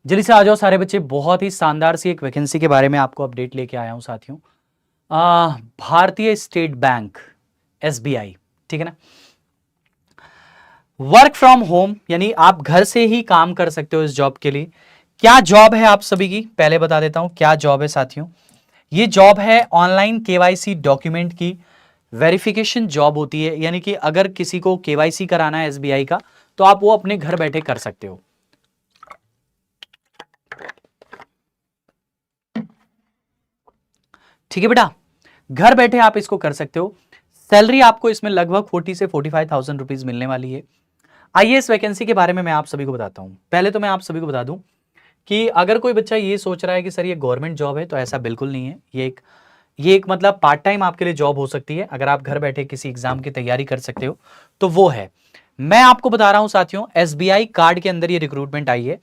जल्दी से आ जाओ सारे बच्चे, बहुत ही शानदार सी एक वैकेंसी के बारे में आपको अपडेट लेके आया हूं साथियों। भारतीय स्टेट बैंक, एसबीआई, ठीक है ना। वर्क फ्रॉम होम, यानी आप घर से ही काम कर सकते हो इस जॉब के लिए। क्या जॉब है आप सभी की, पहले बता देता हूं क्या जॉब है साथियों। ये जॉब है ऑनलाइन केवाईसी डॉक्यूमेंट की वेरिफिकेशन जॉब होती है, यानी कि अगर किसी को केवाईसी कराना है एसबीआई का तो आप वो अपने घर बैठे कर सकते हो। ठीक है बेटा, घर बैठे आप इसको कर सकते हो। सैलरी आपको इसमें लगभग 40 से 45,000 रुपीज मिलने वाली है। आइए इस वैकेंसी के बारे में मैं आप सभी को बताता हूं। पहले तो मैं आप सभी को बता दूं कि अगर कोई बच्चा ये सोच रहा है कि सर ये गवर्नमेंट जॉब है, तो ऐसा बिल्कुल नहीं है। ये एक मतलब पार्ट टाइम आपके लिए जॉब हो सकती है। अगर आप घर बैठे किसी एग्जाम की तैयारी कर सकते हो तो वो है। मैं आपको बता रहा हूं साथियों, एसबीआई कार्ड के अंदर ये रिक्रूटमेंट आई है।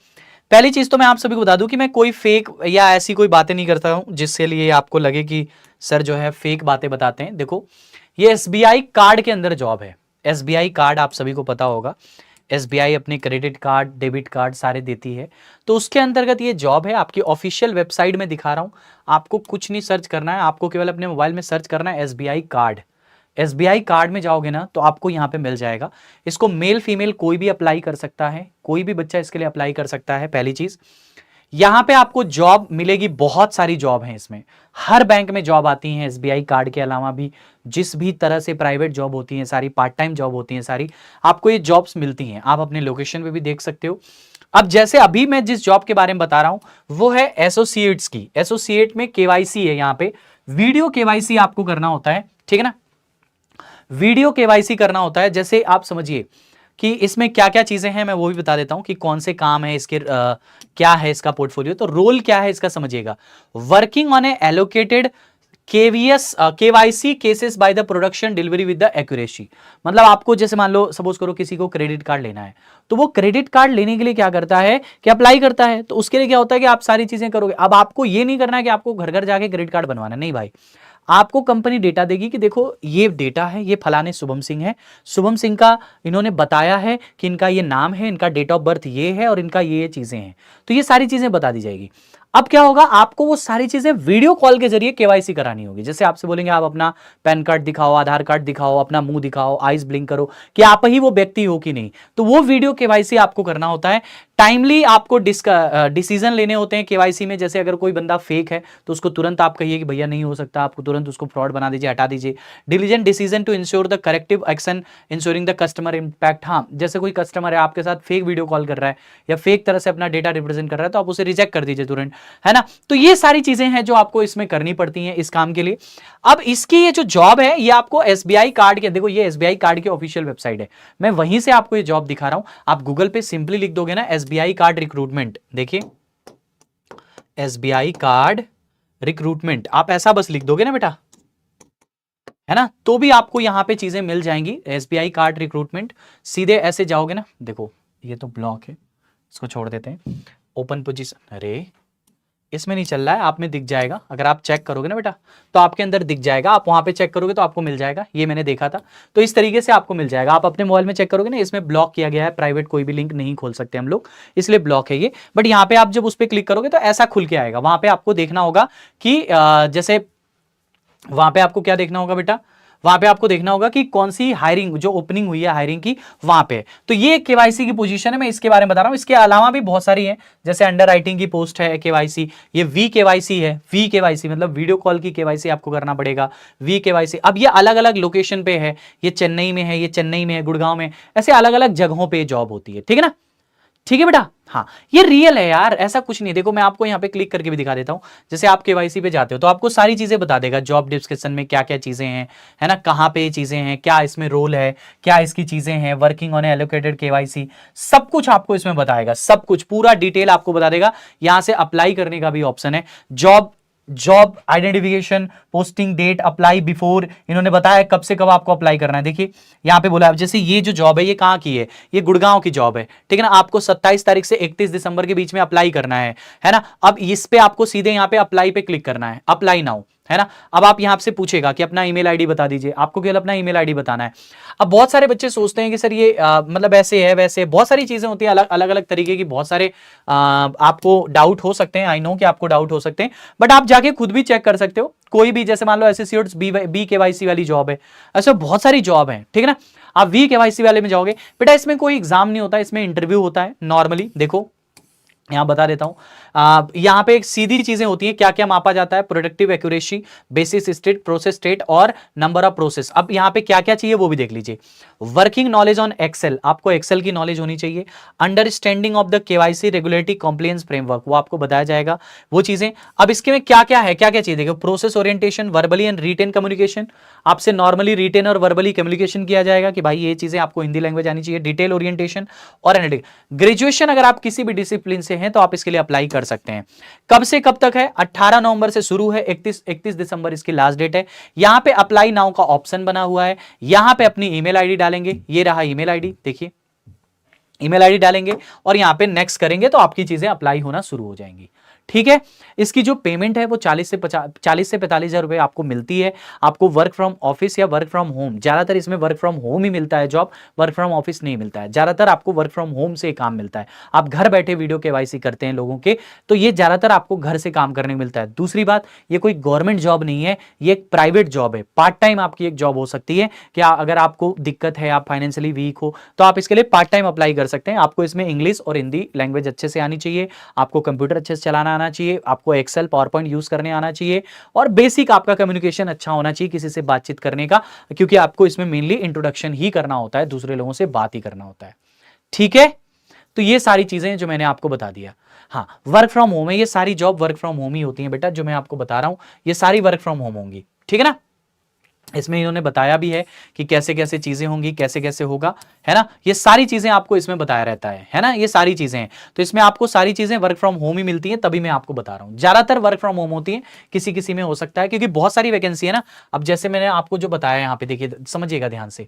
पहली चीज तो मैं आप सभी को बता दूं कि मैं कोई फेक या ऐसी कोई बातें नहीं करता हूं जिसके लिए आपको लगे कि सर जो है फेक बातें बताते हैं। देखो, ये एसबीआई कार्ड के अंदर जॉब है। एसबीआई कार्ड आप सभी को पता होगा, एसबीआई अपने क्रेडिट कार्ड, डेबिट कार्ड सारे देती है, तो उसके अंतर्गत ये जॉब है। आपकी ऑफिशियल वेबसाइट में दिखा रहा हूं, आपको कुछ नहीं सर्च करना है, आपको केवल अपने मोबाइल में सर्च करना है एसबीआई कार्ड। एसबीआई कार्ड में जाओगे ना तो आपको यहां पे मिल जाएगा। इसको मेल फीमेल कोई भी अप्लाई कर सकता है, कोई भी बच्चा इसके लिए अप्लाई कर सकता है। पहली चीज, यहां पे आपको जॉब मिलेगी, बहुत सारी जॉब है इसमें। हर बैंक में जॉब आती है एसबीआई कार्ड के अलावा भी। जिस भी तरह से प्राइवेट जॉब होती हैं सारी, पार्ट टाइम जॉब होती हैं सारी, आपको ये जॉब्स मिलती हैं। आप अपने लोकेशन पे भी देख सकते हो। अब जैसे अभी मैं जिस जॉब के बारे में बता रहा हूं वो है एसोसिएट्स की। एसोसिएट में केवाईसी है, यहां पे वीडियो केवाईसी आपको करना होता है, ठीक है ना। वीडियो केवाईसी करना होता है। जैसे आप समझिए कि इसमें क्या क्या चीजें हैं, मैं वो भी बता देता हूं कि कौन से काम है इसके, क्या है इसका पोर्टफोलियो। तो रोल क्या है इसका समझिएगा। Working on A allocated KVS KYC cases by the production delivery with the accuracy. मतलब आपको जैसे मान लो सपोज करो किसी को क्रेडिट कार्ड लेना है, तो वो क्रेडिट कार्ड लेने के लिए क्या करता है कि अप्लाई करता है। तो उसके लिए क्या होता है कि आप सारी चीजें करोगे। अब आपको ये नहीं करना है कि आपको घर घर जाके क्रेडिट कार्ड बनवाना, नहीं भाई। आपको कंपनी डेटा देगी कि देखो ये डेटा है, ये फलाने शुभम सिंह है, शुभम सिंह का इन्होंने बताया है कि इनका ये नाम है, इनका डेट ऑफ बर्थ ये है और इनका ये चीजें हैं। तो ये सारी चीजें बता दी जाएगी। अब क्या होगा, आपको वो सारी चीजें वीडियो कॉल के जरिए केवाईसी करानी होगी। जैसे आपसे बोलेंगे आप अपना पैन कार्ड दिखाओ, आधार कार्ड दिखाओ, अपना मुंह दिखाओ, आईज ब्लिंक करो कि आप ही वो व्यक्ति हो कि नहीं। तो वो वीडियो केवाईसी आपको करना होता है। टाइमली आपको डिसीजन लेने होते हैं केवाईसी में। जैसे अगर कोई बंदा फेक है तो उसको तुरंत आप कहिए कि भैया नहीं हो सकता, आपको तुरंत उसको फ्रॉड बना दीजिए, हटा दीजिए। Diligent decision to ensure the corrective action ensuring the customer impact. हाँ, जैसे कोई कस्टमर है आपके साथ फेक वीडियो कॉल कर रहा है या फेक तरह से अपना डेटा रिप्रेजेंट कर रहा है, तो आप उसे रिजेक्ट कर दीजिए तुरंत, है ना। तो ये सारी चीजें हैं जो आपको इसमें करनी पड़ती हैं इस काम के लिए। अब इसकी ये जो जॉब है ये आपको एसबीआई कार्ड के, देखो ये एसबीआई कार्ड की ऑफिशियल वेबसाइट है, मैं वहीं से आपको ये जॉब दिखा रहा हूं। आप गूगल पे सिंपली लिख दोगे ना एसबीआई कार्ड रिक्रूटमेंट, देखिए एसबीआई कार्ड रिक्रूटमेंट, आप ऐसा बस लिख दोगे ना बेटा, है ना, तो भी आपको यहां पे चीजें मिल जाएंगी। एसबीआई कार्ड रिक्रूटमेंट, सीधे ऐसे जाओगे ना, देखो ये तो ब्लॉक है, इसको छोड़ देते हैं। ओपन पोजीशन, अरे इसमें नहीं चल रहा है, आप में दिख जाएगा। अगर आप चेक करोगे ना बेटा तो आपके अंदर दिख जाएगा, आप वहां पे चेक करोगे तो आपको मिल जाएगा। ये मैंने देखा था, तो इस तरीके से आपको मिल जाएगा। आप अपने मोबाइल में चेक करोगे ना, इसमें ब्लॉक किया गया है, प्राइवेट कोई भी लिंक नहीं खोल सकते हम लोग, इसलिए ब्लॉक है ये। बट यहाँ पे आप जब उस पर क्लिक करोगे तो ऐसा खुल के आएगा। वहां पे आपको देखना होगा कि जैसे वहां पे आपको क्या देखना होगा बेटा, वहां पे आपको देखना होगा कि कौन सी हायरिंग जो ओपनिंग हुई है हायरिंग की, वहां पे। तो ये केवाईसी की पोजीशन है, मैं इसके बारे में बता रहा हूं। इसके अलावा भी बहुत सारी है, जैसे अंडर राइटिंग की पोस्ट है केवाईसी, ये वी केवाईसी है। वी केवाईसी मतलब वीडियो कॉल की केवाईसी आपको करना पड़ेगा, वी केवाईसी। अब ये अलग अलग लोकेशन पे है, ये चेन्नई में है, ये चेन्नई में है, गुड़गांव में, ऐसे अलग अलग जगहों पे जॉब होती है, ठीक है ना। ठीक है बेटा, हाँ ये रियल है यार, ऐसा कुछ नहीं। देखो मैं आपको यहाँ पे क्लिक करके भी दिखा देता हूँ। जैसे आप केवाईसी पे जाते हो तो आपको सारी चीजें बता देगा, जॉब डिस्क्रिप्शन में क्या क्या चीजें हैं, है ना, कहाँ पे चीजें हैं, क्या इसमें रोल है, क्या इसकी चीजें हैं, वर्किंग ऑन एलोकेटेड केवाईसी, सब कुछ आपको इसमें बताएगा। सब कुछ पूरा डिटेल आपको बता देगा। यहाँ से अप्लाई करने का भी ऑप्शन है, job identification, posting date, apply before, इन्होंने बताया कब से कब आपको अप्लाई करना है। देखिए यहाँ पे बोला, जैसे ये जो जॉब है ये कहाँ की है, ये गुड़गांव की जॉब है, ठीक है ना। आपको 27 तारीख से 31 दिसंबर के बीच में अप्लाई करना है ना। अब इस पे आपको सीधे यहाँ पे अप्लाई पे क्लिक करना है, अप्लाई नाउ, है ना। अब आप यहां से पूछेगा कि अपना ईमेल आईडी बता दीजिए, आपको केवल अपना ईमेल आईडी बताना है। अब बहुत सारे बच्चे सोचते हैं कि सर ये मतलब ऐसे है वैसे, बहुत सारी चीजें होती हैं, अलग अलग अलग तरीके की, बहुत सारे आपको डाउट हो सकते हैं, आई नो कि आपको डाउट हो सकते हैं, बट आप जाके खुद भी चेक कर सकते हो। कोई भी, जैसे मान लो एसोसिएट्स बी केवाईसी वाली जॉब है, ऐसे बहुत सारी जॉब है, ठीक है ना। आप वी केवाईसी वाले में जाओगे, बेटा इसमें कोई एग्जाम नहीं होता, इसमें इंटरव्यू होता है नॉर्मली। देखो यहां बता देता हूं, यहां पे एक सीधी चीजें होती हैं, क्या क्या मापा जाता है, productive accuracy, basis state, process state और नंबर ऑफ प्रोसेस। अब यहां पे क्या क्या चाहिए वो भी देख लीजिए। वर्किंग नॉलेज ऑन एक्सेल, आपको एक्सेल की नॉलेज होनी चाहिए। Understanding of the KYC regulatory compliance framework, वो आपको बताया जाएगा वो चीजें। अब इसके में क्या क्या है, क्या क्या चाहिए देखो, process orientation, verbally and written communication, आपसे नॉर्मली रिटेन और वर्बली कम्युनिकेशन किया जाएगा कि भाई ये चीजें आपको हिंदी लैंग्वेज आनी चाहिए। डिटेल ओरिएंटेशन और एनालिटिक। ग्रेजुएशन अगर आप किसी भी डिसिप्लिन से हैं तो आप इसके लिए अप्लाई कर सकते हैं। कब से कब तक है, 18 नवंबर से शुरू है, 31 दिसंबर इसकी लास्ट डेट है। यहां पे अप्लाई नाउ का ऑप्शन बना हुआ है, यहां पे अपनी ईमेल आईडी डालेंगे, ये रहा ईमेल आईडी, देखिए ईमेल आईडी डालेंगे और यहां पे नेक्स्ट करेंगे तो आपकी चीजें अप्लाई होना शुरू हो जाएंगी। ठीक है, इसकी जो पेमेंट है वो 40 से 45 हजार रुपए आपको मिलती है। आपको वर्क फ्रॉम ऑफिस या वर्क फ्रॉम होम, ज्यादातर इसमें वर्क फ्रॉम होम ही मिलता है जॉब, वर्क फ्रॉम ऑफिस नहीं मिलता है, ज्यादातर आपको वर्क फ्रॉम होम से काम मिलता है। आप घर बैठे वीडियो केवाईसी करते हैं लोगों के, तो ये ज्यादातर आपको घर से काम करने मिलता है। दूसरी बात, ये कोई गवर्नमेंट जॉब नहीं है, ये एक प्राइवेट जॉब है, पार्ट टाइम आपकी एक जॉब हो सकती है। क्या अगर आपको दिक्कत है, आप फाइनेंशियली वीक हो, तो आप इसके लिए पार्ट टाइम अप्लाई कर सकते हैं। आपको इसमें इंग्लिश और हिंदी लैंग्वेज अच्छे से आनी चाहिए, आपको कंप्यूटर अच्छे से चलाना आना चाहिए, आपको एक्सेल पावर पॉइंट यूज करने आना चाहिए और बेसिक आपका कम्युनिकेशन अच्छा होना चाहिए किसी से बातचीत करने का, क्योंकि आपको इसमें मेनली इंट्रोडक्शन ही करना होता है, दूसरे लोगों से बात ही करना होता है। ठीक है, तो ये सारी चीजें जो मैंने आपको बता दिया। हाँ, वर्क फ्रॉम होम है, ये सारी जॉब वर्क फ्रॉम होम ही होती है बेटा, जो मैं आपको बता रहा हूं ये सारी वर्क फ्रॉम होम होंगी। ठीक है ना, इसमें इन्होंने बताया भी है कि कैसे कैसे चीजें होंगी, कैसे कैसे होगा, है ना। ये सारी चीजें आपको इसमें बताया रहता है ना, ये सारी चीजें हैं। तो इसमें आपको सारी चीजें वर्क फ्रॉम होम ही मिलती हैं, तभी मैं आपको बता रहा हूं। ज्यादातर वर्क फ्रॉम होम होती है, किसी किसी में हो सकता है, क्योंकि बहुत सारी वैकेंसी है ना। अब जैसे मैंने आपको जो बताया यहाँ पे, देखिए समझिएगा ध्यान से,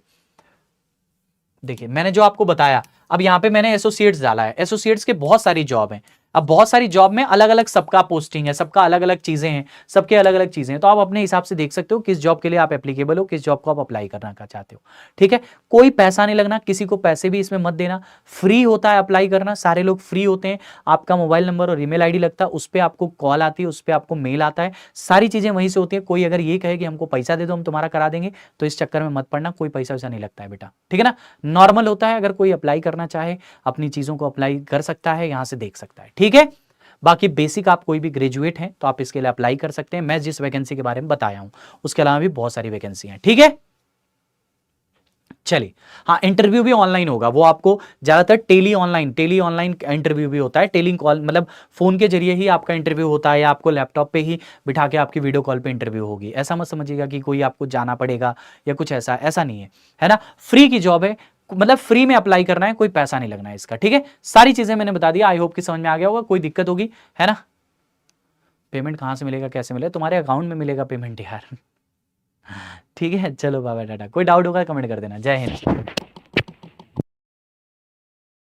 देखिए मैंने जो आपको बताया, अब यहाँ पे मैंने एसोसिएट्स डाला है, एसोसिएट्स के बहुत सारी जॉब हैं। अब बहुत सारी जॉब में अलग अलग सबका पोस्टिंग है, सबका अलग अलग चीजें हैं, सबके अलग अलग चीजें हैं, तो आप अपने हिसाब से देख सकते हो किस जॉब के लिए आप एप्लीकेबल हो, किस जॉब को आप अप्लाई करना चाहते हो। ठीक है, कोई पैसा नहीं लगना, किसी को पैसे भी इसमें मत देना, फ्री होता है अप्लाई करना, सारे लोग फ्री होते हैं। आपका मोबाइल नंबर और ईमेल आईडी लगता है, उस पर आपको कॉल आती है, उस पर आपको मेल आता है, सारी चीजें वहीं से होती है। कोई अगर ये कहे कि हमको पैसा दे दो हम तुम्हारा करा देंगे, तो इस चक्कर में मत पड़ना, कोई पैसा वैसा नहीं लगता है बेटा। ठीक है ना, नॉर्मल होता है, अगर कोई अप्लाई करना चाहे अपनी चीजों को अप्लाई कर सकता है, यहां से देख सकता है। ठीक है, बाकी बेसिक आप कोई भी ग्रेजुएट हैं तो आप इसके लिए अप्लाई कर सकते हैं। मैं जिस वैकेंसी के बारे में बताया हूं उसके अलावा भी बहुत सारी वैकेंसी हैं। ठीक है, चलिए, हाँ इंटरव्यू भी ऑनलाइन होगा, वो आपको ज्यादातर टेली ऑनलाइन इंटरव्यू भी होता है। टेली कॉल मतलब फोन के जरिए ही आपका इंटरव्यू होता है, या आपको लैपटॉप पे ही बिठा के आपकी वीडियो कॉल पे इंटरव्यू होगी। ऐसा मत समझिएगा कि कोई आपको जाना पड़ेगा या कुछ ऐसा, ऐसा नहीं है ना। फ्री की जॉब है, मतलब फ्री में अप्लाई करना है, कोई पैसा नहीं लगना है इसका। ठीक है, सारी चीजें मैंने बता दिया, आई होप कि समझ में आ गया होगा। कोई दिक्कत होगी, है ना। पेमेंट कहां से मिलेगा, कैसे मिलेगा, तुम्हारे अकाउंट में मिलेगा पेमेंट यार। ठीक है, चलो बाबा टाटा। कोई डाउट होगा कमेंट कर देना। जय हिंद।